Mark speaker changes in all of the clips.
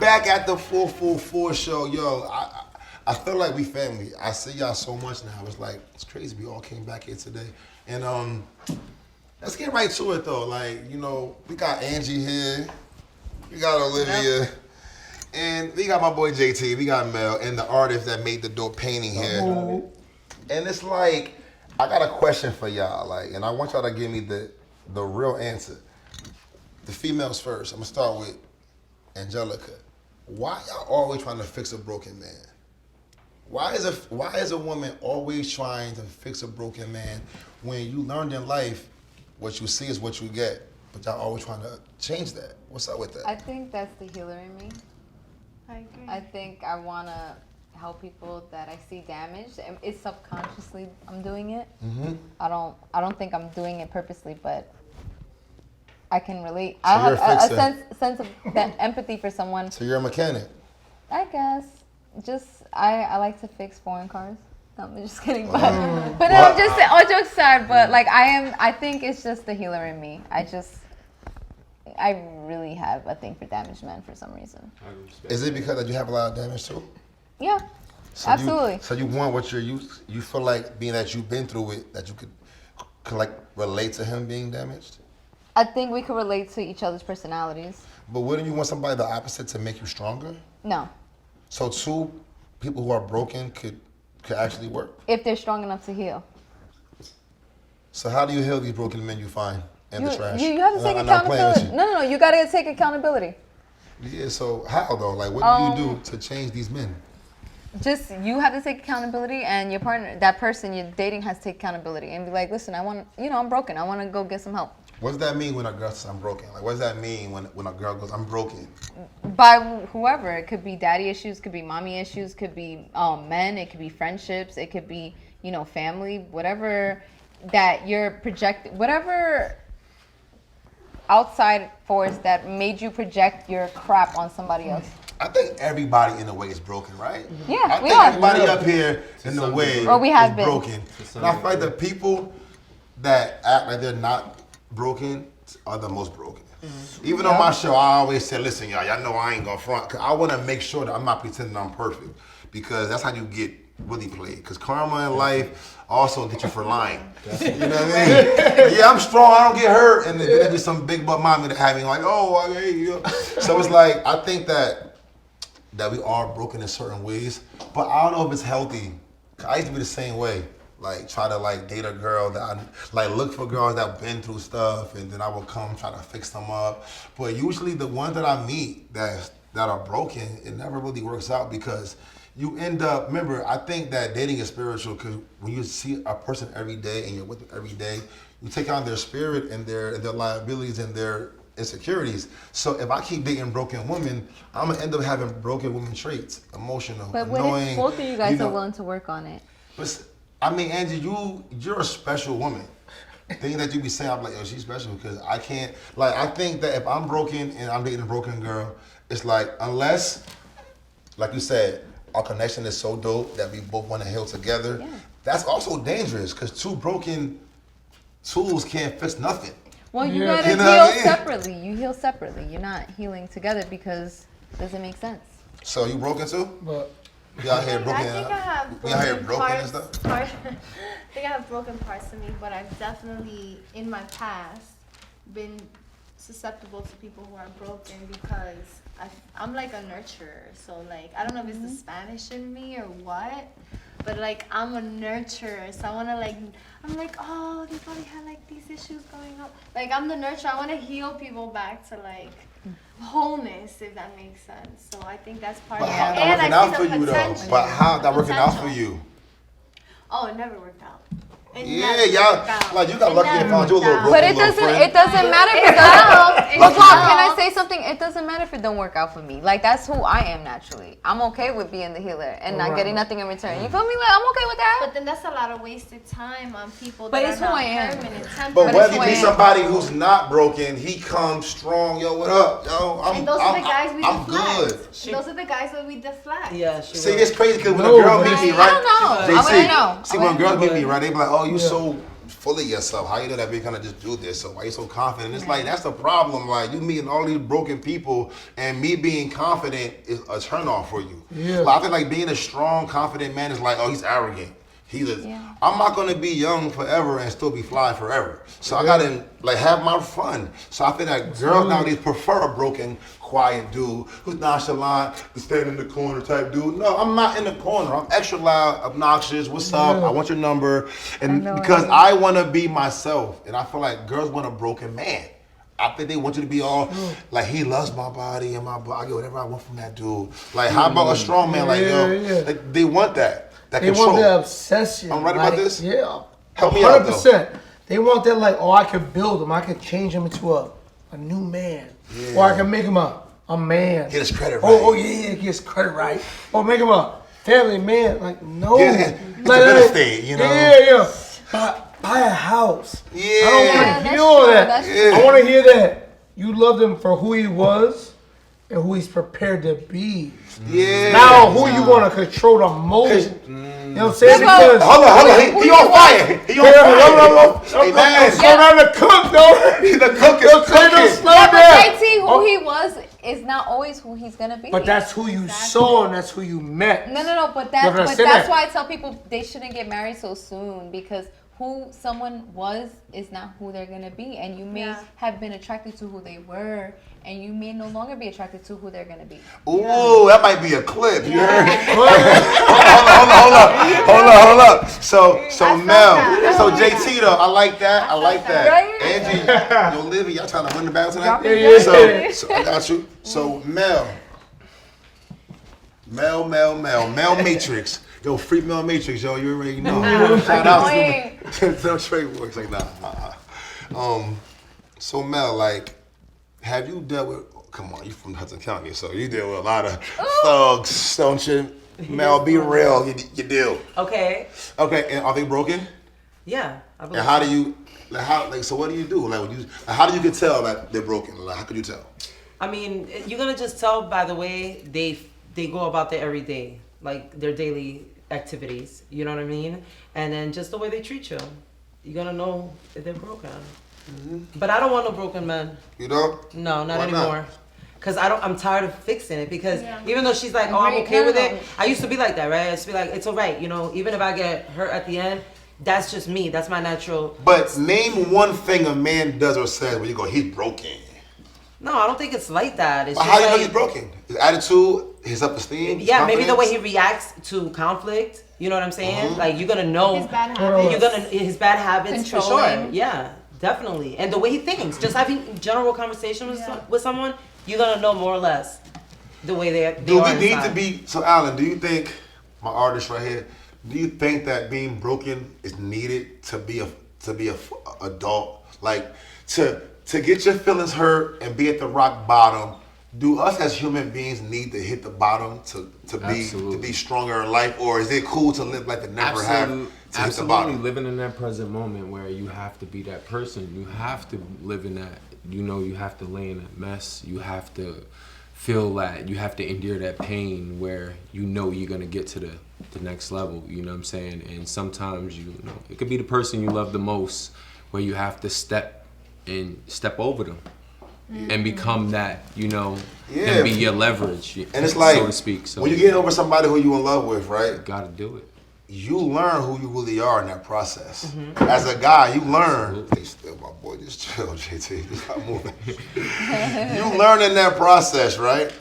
Speaker 1: Back at the 444 show, yo. I feel like we family. I see y'all so much now. It's like it's crazy. We all came back here today, and let's get right to it though. Like we got Angie here, we got Olivia, and we got my boy JT. We got Mel and the artist that made the dope painting here. And it's like I got a question for y'all, like, and I want y'all to give me the real answer. The females first. I'm gonna start with Angelica. Why y'all always trying to fix a broken man? Why is a woman always trying to fix a broken man when you learned in life what you see is what you get, but y'all always trying to change that? What's up with that?
Speaker 2: I think that's the healer in me.
Speaker 3: I agree.
Speaker 2: I think I want to help people that I see damaged. It's subconsciously I'm doing it.
Speaker 1: Mm-hmm.
Speaker 2: I don't think I'm doing it purposely, but I can relate.
Speaker 1: So
Speaker 2: I
Speaker 1: you're
Speaker 2: have
Speaker 1: a
Speaker 2: a sense of that empathy for someone.
Speaker 1: So you're a mechanic?
Speaker 2: I guess. Just I like to fix foreign cars. No, I'm just kidding. But I'm just saying, all jokes aside, but like I think it's just the healer in me. I really have a thing for damaged men for some reason.
Speaker 1: Is it because that you have a lot of damage too?
Speaker 2: Yeah,
Speaker 1: so
Speaker 2: absolutely.
Speaker 1: So you want what you feel like being that you've been through it, that you could like relate to him being damaged?
Speaker 2: I think we could relate to each other's personalities.
Speaker 1: But wouldn't you want somebody the opposite to make you stronger?
Speaker 2: No.
Speaker 1: So two people who are broken could actually work?
Speaker 2: If they're strong enough to heal.
Speaker 1: So how do you heal these broken men you find in the trash?
Speaker 2: You have to take accountability. No. You got to take accountability.
Speaker 1: Yeah, so how though? Like what do you do to change these men?
Speaker 2: Just you have to take accountability, and your partner, that person you're dating, has to take accountability and be like, listen, I'm broken. I want to go get some help.
Speaker 1: What does that mean when a girl says I'm broken? Like, what does that mean when a girl goes, I'm broken?
Speaker 2: By whoever. It could be daddy issues, could be mommy issues, could be men, it could be friendships, it could be, family, whatever that you're projecting, whatever outside force that made you project your crap on somebody else.
Speaker 1: I think everybody in a way is broken, right?
Speaker 2: Yeah,
Speaker 1: I think everybody up here in a way is broken. And I feel like the people that act like they're not broken are the most broken. Mm-hmm. Even on my show, I always say, listen, y'all know I ain't gonna front, cause I wanna make sure that I'm not pretending I'm perfect, because that's how you get really played. Cause karma in life also get you for lying. You know what I mean? Yeah, I'm strong, I don't get hurt, and then there'll be some big butt mommy that having like, oh, I hate you. So it's like, I think that we are broken in certain ways, but I don't know if it's healthy. I used to be the same way. Like try to like date a girl that I like look for girls that been through stuff, and then I will come try to fix them up. But usually the ones that I meet that are broken, it never really works out, because you end up, remember, I think that dating is spiritual, because when you see a person every day and you're with them every day, you take on their spirit and their liabilities and their insecurities. So if I keep dating broken women, I'm gonna end up having broken women traits, emotional,
Speaker 2: but
Speaker 1: annoying.
Speaker 2: But both of you guys are willing to work on it.
Speaker 1: But I mean, Angie, you're a special woman. Things that you be saying, I'm like, yo, she's special, because I can't, like, I think that if I'm broken and I'm dating a broken girl, it's like, unless, like you said, our connection is so dope that we both want to heal together, that's also dangerous, because two broken tools can't fix nothing.
Speaker 2: Well, you gotta heal separately. You heal separately. You're not healing together, because it doesn't make sense.
Speaker 1: So you broken too?
Speaker 4: But
Speaker 1: you out here broken?
Speaker 3: I think I have broken parts. I think I have broken parts of me, but I've definitely, in my past, been susceptible to people who are broken, because I'm like a nurturer. So like, I don't know if it's the Spanish in me or what, but like I'm a nurturer. So I want to I'm like, oh, they probably had like these issues going on. Like I'm the nurturer. I want to heal people back to like wholeness, if that makes sense. So I think that's part of it.
Speaker 1: And I see the potential. But how that working out for you?
Speaker 3: Oh, it never worked out.
Speaker 1: Yeah, y'all, like you got lucky to find you a little broken.
Speaker 2: But it doesn't matter because But can I say something? It doesn't matter if it don't work out for me. Like, that's who I am naturally. I'm okay with being the healer and not getting nothing in return. You feel me? Like, I'm okay with that.
Speaker 3: But then that's a lot of wasted time on people
Speaker 2: but
Speaker 3: that
Speaker 2: it's
Speaker 3: are
Speaker 2: who
Speaker 3: not
Speaker 2: I am.
Speaker 3: permanent.
Speaker 1: But whether you be somebody who's not broken, he comes strong. Yo, what up? Yo,
Speaker 3: and those are the guys we
Speaker 1: I'm
Speaker 3: deflect.
Speaker 1: good.
Speaker 3: Those are the guys that we deflect.
Speaker 4: Yeah.
Speaker 1: See, it's crazy because when a girl meet me, right?
Speaker 2: I don't know.
Speaker 1: JC, see, when girls meet me, right? They be like, oh, you so full of yourself. How you know that we kind of just do this? So why you so confident? It's like, that's the problem. Like, you meeting all these broken people, and me being confident is a turnoff for you.
Speaker 5: Yeah.
Speaker 1: Like, I feel like being a strong, confident man is like, oh, he's arrogant. I'm not gonna be young forever and still be fly forever. So I gotta like have my fun. So I feel like girls nowadays prefer a broken, quiet dude who's nonchalant, stand in the corner type dude. No, I'm not in the corner. I'm extra loud, obnoxious. What's up? I want your number, and because I want to be myself, and I feel like girls want a broken man. I think they want you to be all like, he loves my body and my body. I get whatever I want from that dude. Like, how about a strong man? Like, like, they want that. That
Speaker 5: they
Speaker 1: control.
Speaker 5: want the obsession.
Speaker 1: I'm right about this?
Speaker 5: Yeah.
Speaker 1: Help me out, though.
Speaker 5: 100%. They want that, like, oh, I could build him. I could change him into a new man. Yeah. Or I can make him a man.
Speaker 1: Get his credit right.
Speaker 5: Oh, yeah, get his credit right. Or make him a family man. Like, no.
Speaker 1: Yeah, it's
Speaker 5: like,
Speaker 1: a better state, you know?
Speaker 5: Yeah. Buy a house.
Speaker 1: Yeah.
Speaker 5: I don't want to hear all that. I want to hear that you loved him for who he was and who he's prepared to be.
Speaker 1: Yeah.
Speaker 5: Now, who you want to control the most? You know what I'm saying?
Speaker 1: Because hold on. He on fire. He on fire. Hey, man.
Speaker 5: Slow down the cook, though.
Speaker 1: The cook is cooking.
Speaker 5: Slow
Speaker 2: Yeah,
Speaker 5: down.
Speaker 2: but JT, who he was is not always who he's gonna be.
Speaker 5: But that's who you saw and that's who you met.
Speaker 2: No. But that's why I tell people they shouldn't get married so soon, because who someone was is not who they're gonna be, and you may have been attracted to who they were, and you may no longer be attracted to who they're gonna be.
Speaker 1: Ooh, that might be a clip. You heard? Hold up. So Mel, so JT though, I like that.
Speaker 2: Right?
Speaker 1: Angie, yo, Livy, y'all trying to win the battle tonight?
Speaker 5: Yeah.
Speaker 1: So I got you. So Mel Matrix. Yo, free Mel Matrix, yo, you already know. Shout out to them trade works like so Mel, like, have you dealt with, come on, you from Hudson County, so you deal with a lot of thugs, don't you? Mel, be real, you deal.
Speaker 4: Okay,
Speaker 1: and are they broken?
Speaker 4: Yeah, I believe.
Speaker 1: And how do you, so what do you do? How do you can tell that they're broken? Like, how could you tell?
Speaker 4: I mean, you're gonna just tell by the way they go about their everyday, like their daily activities. You know what I mean? And then just the way they treat you, you're gonna know if they're broken. Mm-hmm. But I don't want no broken man.
Speaker 1: You don't?
Speaker 4: No, not
Speaker 1: Why
Speaker 4: anymore. Cause I'm tired of fixing it. Because even though she's like, oh, I'm
Speaker 2: Right,
Speaker 4: okay with
Speaker 2: no.
Speaker 4: it. I used to be like that, right? I used to be like, it's alright, you know. Even if I get hurt at the end, that's just me. That's my natural.
Speaker 1: But name one thing a man does or says when you go, he's broken.
Speaker 4: No, I don't think it's like that. It's
Speaker 1: But
Speaker 4: just
Speaker 1: how do you know
Speaker 4: like,
Speaker 1: he's broken? His attitude, his self-esteem, his
Speaker 4: yeah, maybe the way
Speaker 1: confidence?
Speaker 4: he reacts to conflict. You know what I'm saying? Like, you're gonna know
Speaker 3: His bad habits.
Speaker 4: You're gonna his bad habits for sure.
Speaker 2: Controlling.
Speaker 4: Yeah, definitely. And the way he thinks, just having general conversation with someone, you're gonna know more or less the way they
Speaker 1: Do
Speaker 4: are
Speaker 1: we need
Speaker 4: inside.
Speaker 1: to be, so Alan, do you think, my artist right here, do you think that being broken is needed to be a adult? Like, to get your feelings hurt and be at the rock bottom, do us as human beings need to hit the bottom to be stronger in life, or is it cool to live like the never have to hit the bottom?
Speaker 6: Absolutely, living in that present moment where you have to be that person. You have to live in that. You know, you have to lay in that mess. You have to feel that. You have to endure that pain where you know you're gonna get to the next level. You know what I'm saying? And sometimes you know it could be the person you love the most, where you have to step over them. And become that, you know, and be your leverage,
Speaker 1: and it's like,
Speaker 6: so to speak. So
Speaker 1: when you get over somebody who you in love with, right?
Speaker 6: you gotta do it.
Speaker 1: You learn who you really are in that process. As a guy, you learn. Hey, still, my boy, just chill, JT. Just not moving. You learn in that process, right?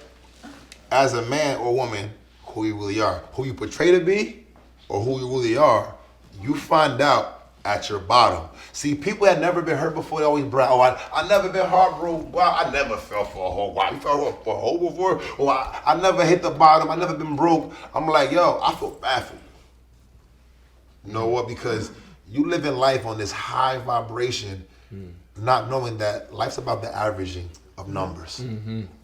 Speaker 1: As a man or woman, who you really are, who you portray to be, or who you really are. You find out at your bottom. See, people that never been hurt before, they always brag, oh, I never been heartbroken. Wow, I never fell for a hoe. Wow, you fell for a hoe before? Or I never hit the bottom. I never been broke. I'm like, yo, I feel bad for you. You know what? Because you live in life on this high vibration not knowing that life's about the averaging of numbers.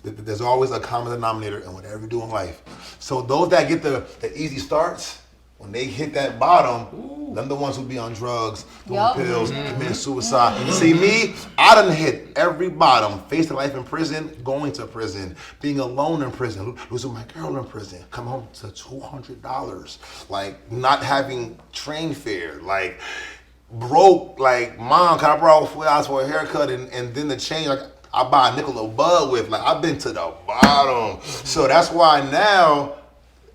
Speaker 1: There's always a common denominator in whatever you do in life. So those that get the easy starts, when they hit that bottom, them the ones who be on drugs, doing pills, committing suicide. See me, I done hit every bottom, facing life in prison, going to prison, being alone in prison, losing my girl in prison, come home to $200, like not having train fare, like broke, like mom, can I borrow $4 for a haircut and then the change, like I buy a nickel of bud with, like I've been to the bottom. So that's why now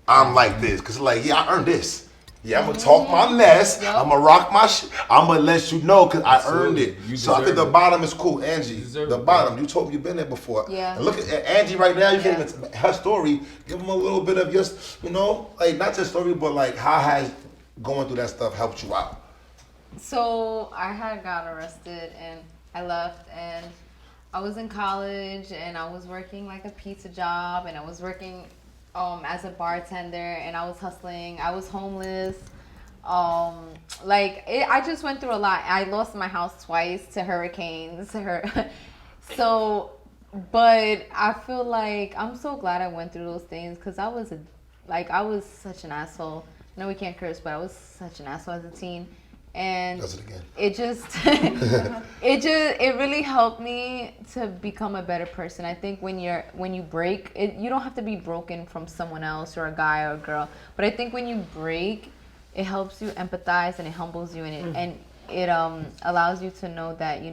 Speaker 1: I'm like this, cause like, yeah, I earned this. Yeah, I'm gonna talk my mess. I'm gonna rock my shit. I'm gonna let you know, cause I earned it. So I think the bottom is cool. Angie, the bottom. You told me you've been there before.
Speaker 2: Yeah.
Speaker 1: And look at Angie right now. You can't even her story. Give them a little bit of just, like not just story, but like how has going through that stuff helped you out?
Speaker 2: So I had got arrested and I left and I was in college and I was working like a pizza job and I was working as a bartender and I was hustling. I was homeless. I just went through a lot. I lost my house twice to hurricanes. So, but I feel like I'm so glad I went through those things because I was such an asshole. I know we can't curse, but I was such an asshole as a teen. And it just it really helped me to become a better person. I think when you break it, you don't have to be broken from someone else or a guy or a girl, but I think when you break, it helps you empathize and it humbles you and it allows you to know that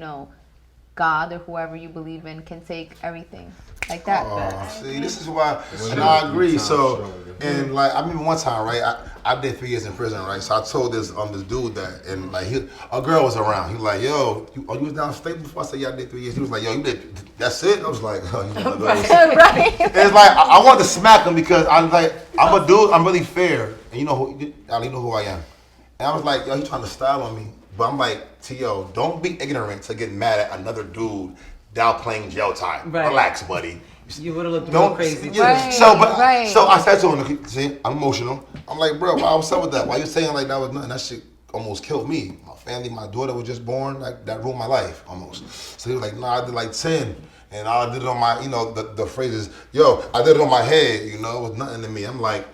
Speaker 2: God or whoever you believe in can take everything like that.
Speaker 1: See, this is why, and I agree. So, and like I remember one time, right? I did 3 years in prison, right? So I told this dude that, and like a girl was around. He was like, "Yo, you was downstate before?" I said, "Yeah, I did 3 years." He was like, "Yo, you did? That's it?" I was like, "Oh, you know
Speaker 2: Right.
Speaker 1: It's like I wanted to smack him because I'm a dude. I'm really fair, and you know who I am. And I was like, "Yo, he trying to style on me." But I'm like, T.O., don't be ignorant to get mad at another dude downplaying jail time. Right. Relax, buddy.
Speaker 4: You would have looked real crazy.
Speaker 2: Right,
Speaker 1: so I said to him, see, I'm emotional. I'm like, bro, what's up with that? Why you saying like that was nothing? That shit almost killed me. My family, my daughter was just born. Like, that ruined my life almost. So he was like, I did like 10. And I did it on my, the phrases, yo, I did it on my head. It was nothing to me. I'm like,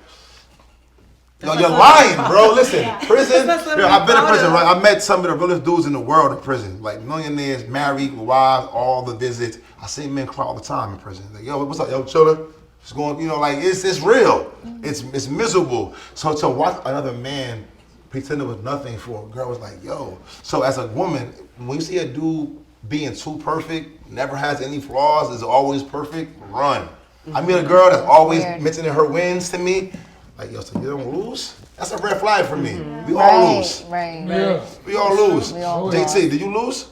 Speaker 1: no, you're lying, bro. Listen, prison. I've been in prison, right? I met some of the realest dudes in the world in prison. Like millionaires, married, wives, all the visits. I see men cry all the time in prison. Like, yo, what's up, yo, chiller? It's going, it's real. It's miserable. So to watch another man pretend it was nothing for a girl was like, yo. So as a woman, when you see a dude being too perfect, never has any flaws, is always perfect, run. I meet a girl that's always mentioning her wins to me. Like, yo, so you don't lose? That's a red flag for me. We all lose.
Speaker 2: Right.
Speaker 5: Yeah.
Speaker 1: We all lose. JT, did you lose?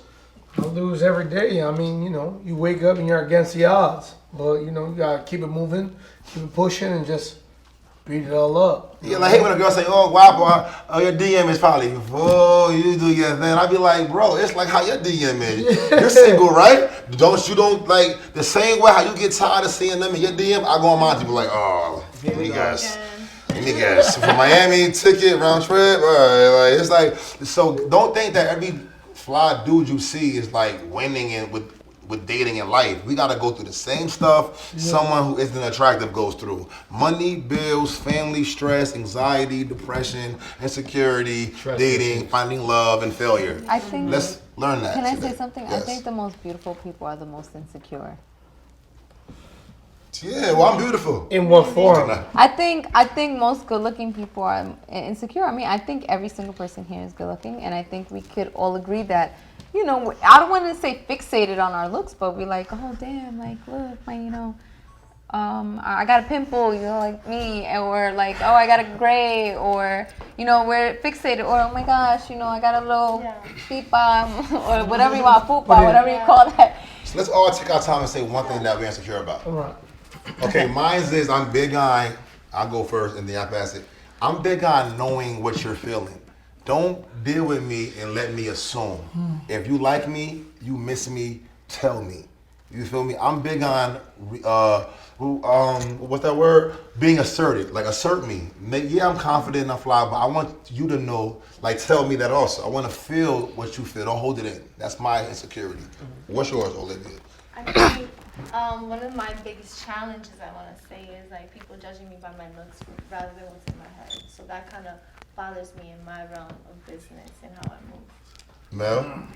Speaker 5: I lose every day. I mean, you wake up and you're against the odds. But, you gotta keep it moving, keep it pushing, and just beat it all up.
Speaker 1: Yeah, like, I hate when a girl say, oh, wow, boy, your DM is probably, oh, you do your thing. I be like, bro, it's like how your DM is. You're single, right? Don't like, the same way how you get tired of seeing them in your DM, I go on mine, people like, oh, let me guess. For Miami ticket, round trip, all right, like, it's like, so don't think that every fly dude you see is like winning and with dating in life. We gotta go through the same stuff someone who isn't attractive goes through. Money, bills, family, stress, anxiety, depression, insecurity, dating, finding love, and failure.
Speaker 2: I think.
Speaker 1: Let's learn that.
Speaker 2: Can I say something?
Speaker 1: Yes.
Speaker 2: I think the most beautiful people are the most insecure.
Speaker 1: Yeah, well, I'm beautiful.
Speaker 5: In what form?
Speaker 2: I think most good-looking people are insecure. I mean, I think every single person here is good-looking, and I think we could all agree that, I don't want to say fixated on our looks, but we're like, oh damn, like look, I got a pimple, like me, or like, oh, I got a gray, or we're fixated, or oh my gosh, I got a little pipa, or whatever you want, pupa, whatever you call that.
Speaker 1: So let's all take our time and say one thing that we're insecure about.
Speaker 5: All right.
Speaker 1: Okay, mine is I'm big on, I'll go first and then I pass it. I'm big on knowing what you're feeling. Don't deal with me and let me assume. If you like me, you miss me, tell me. You feel me? I'm big on what's that word? Being asserted. Like assert me. Yeah, I'm confident and I'm fly, but I want you to know, like tell me that also. I want to feel what you feel. Don't hold it in. That's my insecurity. What's yours, Olivia?
Speaker 3: I think one of my biggest challenges I want to say is like people judging me by my looks rather than what's in my head. So that kind of bothers me in my realm of business and how I move.
Speaker 1: Mel?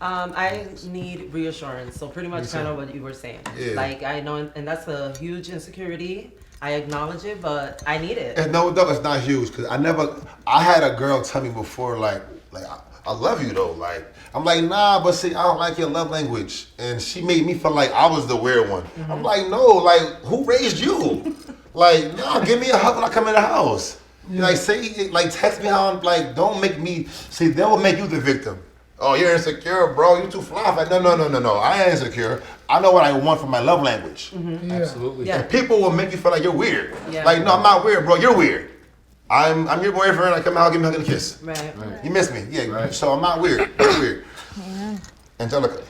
Speaker 4: I need reassurance. So pretty much kind of what you were saying.
Speaker 1: Yeah.
Speaker 4: Like I know, and that's a huge insecurity. I acknowledge it, but I need it.
Speaker 1: And no, it's not huge because I had a girl tell me before like I love you though. Like I'm like, nah, but see, I don't like your love language. And she made me feel like I was the weird one. Mm-hmm. I'm like, no, like who raised you? Like, no, give me a hug when I come in the house. Yeah. Like say, like text me how I'm like, don't make me see. They will make you the victim. Oh, you're insecure, bro. You too fly. Like, no. I ain't insecure. I know what I want from my love language.
Speaker 4: Mm-hmm.
Speaker 5: Yeah.
Speaker 6: Absolutely.
Speaker 4: Yeah.
Speaker 1: And people will make you feel like you're weird.
Speaker 4: Yeah.
Speaker 1: Like, no, I'm not weird, bro. You're weird. I'm your boyfriend. I come out, give me a hug and a kiss.
Speaker 4: Right.
Speaker 1: You miss me. Yeah.
Speaker 6: Right.
Speaker 1: So I'm not weird. You're weird.
Speaker 2: Yeah.
Speaker 1: Angelica.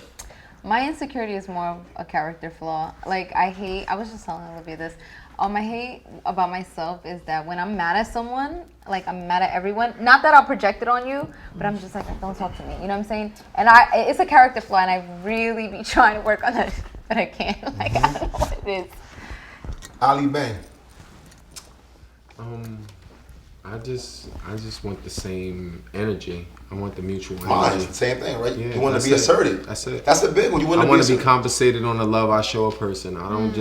Speaker 2: My insecurity is more of a character flaw. Like I was just telling Olivia this. I hate about myself is that when I'm mad at someone, like I'm mad at everyone, not that I'll project it on you, but I'm just like, don't talk to me. You know what I'm saying? And it's a character flaw and I really be trying to work on it, but I can't. Like, I don't know what it is.
Speaker 1: Ali Bang.
Speaker 6: I just want the same energy. I want the mutual
Speaker 1: Mine,
Speaker 6: energy.
Speaker 1: same thing, right?
Speaker 6: Yeah,
Speaker 1: you want to
Speaker 6: that's
Speaker 1: be
Speaker 6: it.
Speaker 1: assertive.
Speaker 6: That's it.
Speaker 1: That's a big one. You want
Speaker 6: I
Speaker 1: to
Speaker 6: want
Speaker 1: be
Speaker 6: to be
Speaker 1: assertive.
Speaker 6: compensated on the love I show a person. I don't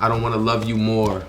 Speaker 6: I don't want to love you more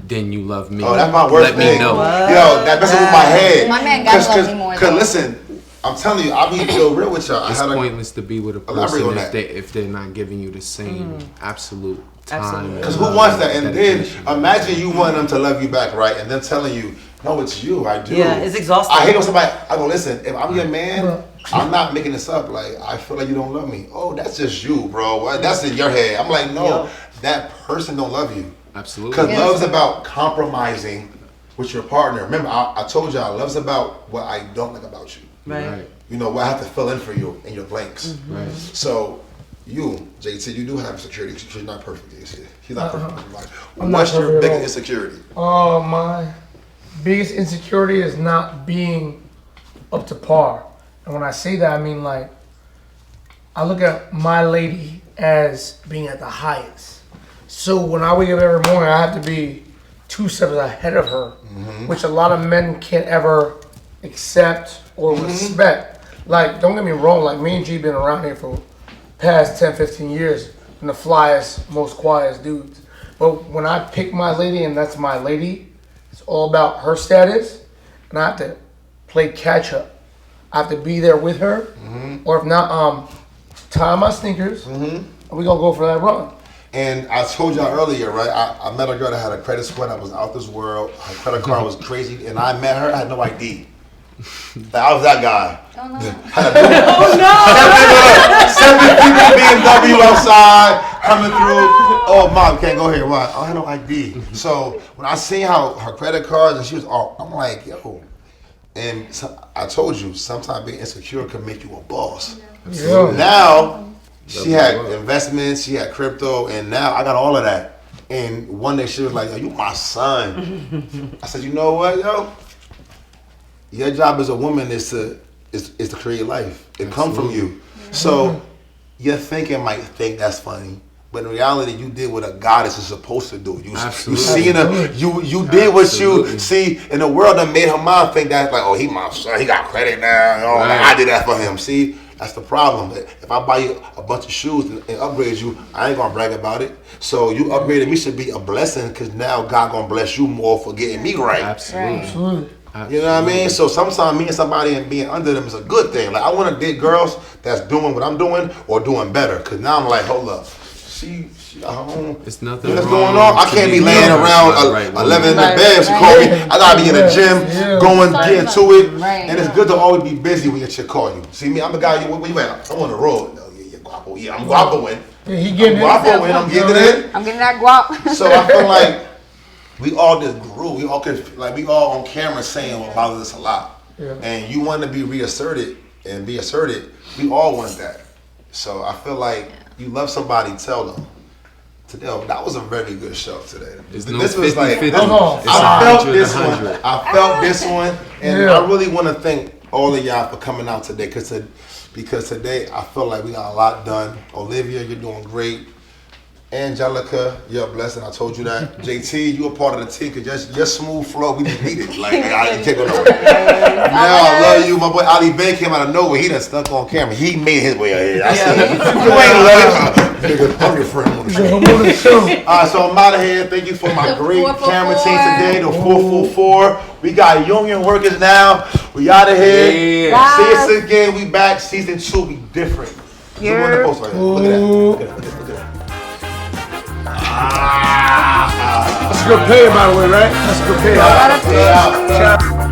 Speaker 6: than you love me.
Speaker 1: Oh, that's my worst
Speaker 6: Let
Speaker 1: thing.
Speaker 6: me know.
Speaker 1: Yo, that messes with my head.
Speaker 2: My man gotta love me more,
Speaker 1: Because
Speaker 2: though.
Speaker 1: listen, I'm telling you, I'll be so real with y'all.
Speaker 6: It's pointless to be with a
Speaker 1: Elaborate on
Speaker 6: person
Speaker 1: that.
Speaker 6: if they're not giving you the same absolute time.
Speaker 4: Absolutely.
Speaker 1: Because who wants that? And then
Speaker 6: dedication.
Speaker 1: imagine you want them to love you back, right? And then telling you, no, it's you. I do.
Speaker 4: Yeah, it's exhausting.
Speaker 1: I hate when somebody, I go, listen, if I'm your man, I'm not making this up. Like, I feel like you don't love me. Oh, that's just you, bro. That's in your head. I'm like, no, that person don't love you.
Speaker 6: Absolutely.
Speaker 1: Because love's about compromising with your partner. Remember, I told y'all, love's about what I don't like about you.
Speaker 4: Right.
Speaker 1: You know, what I have to fill in for you in your blanks.
Speaker 4: Mm-hmm.
Speaker 6: Right.
Speaker 1: So, you, JT, you do have insecurity. She's not perfect. She's not perfect. Like,
Speaker 5: I'm
Speaker 1: what's
Speaker 5: not
Speaker 1: your
Speaker 5: perfect at
Speaker 1: biggest
Speaker 5: all.
Speaker 1: insecurity?
Speaker 5: Oh, my biggest insecurity is not being up to par. And when I say that, I mean like, I look at my lady as being at the highest. So when I wake up every morning, I have to be 2 steps ahead of her, which a lot of men can't ever accept or respect. Like, don't get me wrong, like me and G been around here for past 10, 15 years, and the flyest, most quietest dudes. But when I pick my lady and that's my lady, it's all about her status, and I have to play catch up. I have to be there with her, or if not, tie my sneakers, and we gonna go for that run.
Speaker 1: And I told y'all earlier, right? I met a girl that had a credit score that was out this world. Her credit card was crazy, and I met her. I had no ID. Like, I was that guy.
Speaker 2: Oh no.
Speaker 4: Oh no!
Speaker 1: 7 people BMW outside coming through. Oh, mom, can't go here. Why? I had no ID. So when I seen how her credit cards and she was all, I'm like, yo. And so, I told you, sometimes being insecure can make you a boss.
Speaker 5: Yeah.
Speaker 1: Now, she had investments, she had crypto, and now I got all of that. And one day she was like, yo, you my son. I said, you know what, yo? Your job as a woman is to create life. It comes from you. So your thinking might think that's funny. But in reality, you did what a goddess is supposed to do. You seen her. You did what you see in the world that made her mind think that like, oh, he my son. He got credit now. Oh,
Speaker 6: Right.
Speaker 1: I did that for him. See, that's the problem. If I buy you a bunch of shoes and upgrade you, I ain't gonna brag about it. So you upgraded me should be a blessing because now God gonna bless you more for getting me right.
Speaker 6: Absolutely.
Speaker 1: You know what I mean? So sometimes me and somebody and being under them is a good thing. Like I want to date girls that's doing what I'm doing or doing better. Cause now I'm like, hold up, she got her own.
Speaker 6: It's nothing
Speaker 1: What's
Speaker 6: wrong
Speaker 1: going on? I
Speaker 6: to
Speaker 1: can't be
Speaker 6: be
Speaker 1: laying
Speaker 6: young.
Speaker 1: around
Speaker 6: Right,
Speaker 1: 11 in the
Speaker 2: right,
Speaker 1: bed. She
Speaker 2: right.
Speaker 1: call me. I gotta be in the gym, going getting to it.
Speaker 2: Right.
Speaker 1: And it's good to always be busy when your chick call you. See me? I'm the guy. Where you at? I'm on the road. No, yeah, guapo. Yeah, I'm guapoing.
Speaker 5: Yeah, he getting it.
Speaker 1: Guapo in. I'm getting it in.
Speaker 2: I'm getting that guap.
Speaker 1: So I feel like we all just grew. We all on camera saying what bothers us a lot.
Speaker 5: Yeah.
Speaker 1: And you want to be reasserted and be asserted. We all want that. So I feel like you love somebody, tell them. Today, that was a very good show today.
Speaker 6: This
Speaker 1: was like, I felt this one, and I really want to thank all of y'all for coming out today, because today I feel like we got a lot done. Olivia, you're doing great. Angelica, you're a blessing. I told you that. JT, you a part of the team because your smooth flow, we just need it. Like, you can't go nowhere. Now I love you. My boy Ali Bay came out of nowhere. He done stuck on camera. He made his way out here. I said, you ain't love it. I'm your friend on the show. All right, so I'm out of here. Thank you for my great camera team today, the 444. We got union workers now. We out of here.
Speaker 2: Yeah.
Speaker 1: See us again. We back. Season 2 be different. Zoom on the post right here. Look at that. Look at that. That's a good pay, by the way, right? That's a good pay.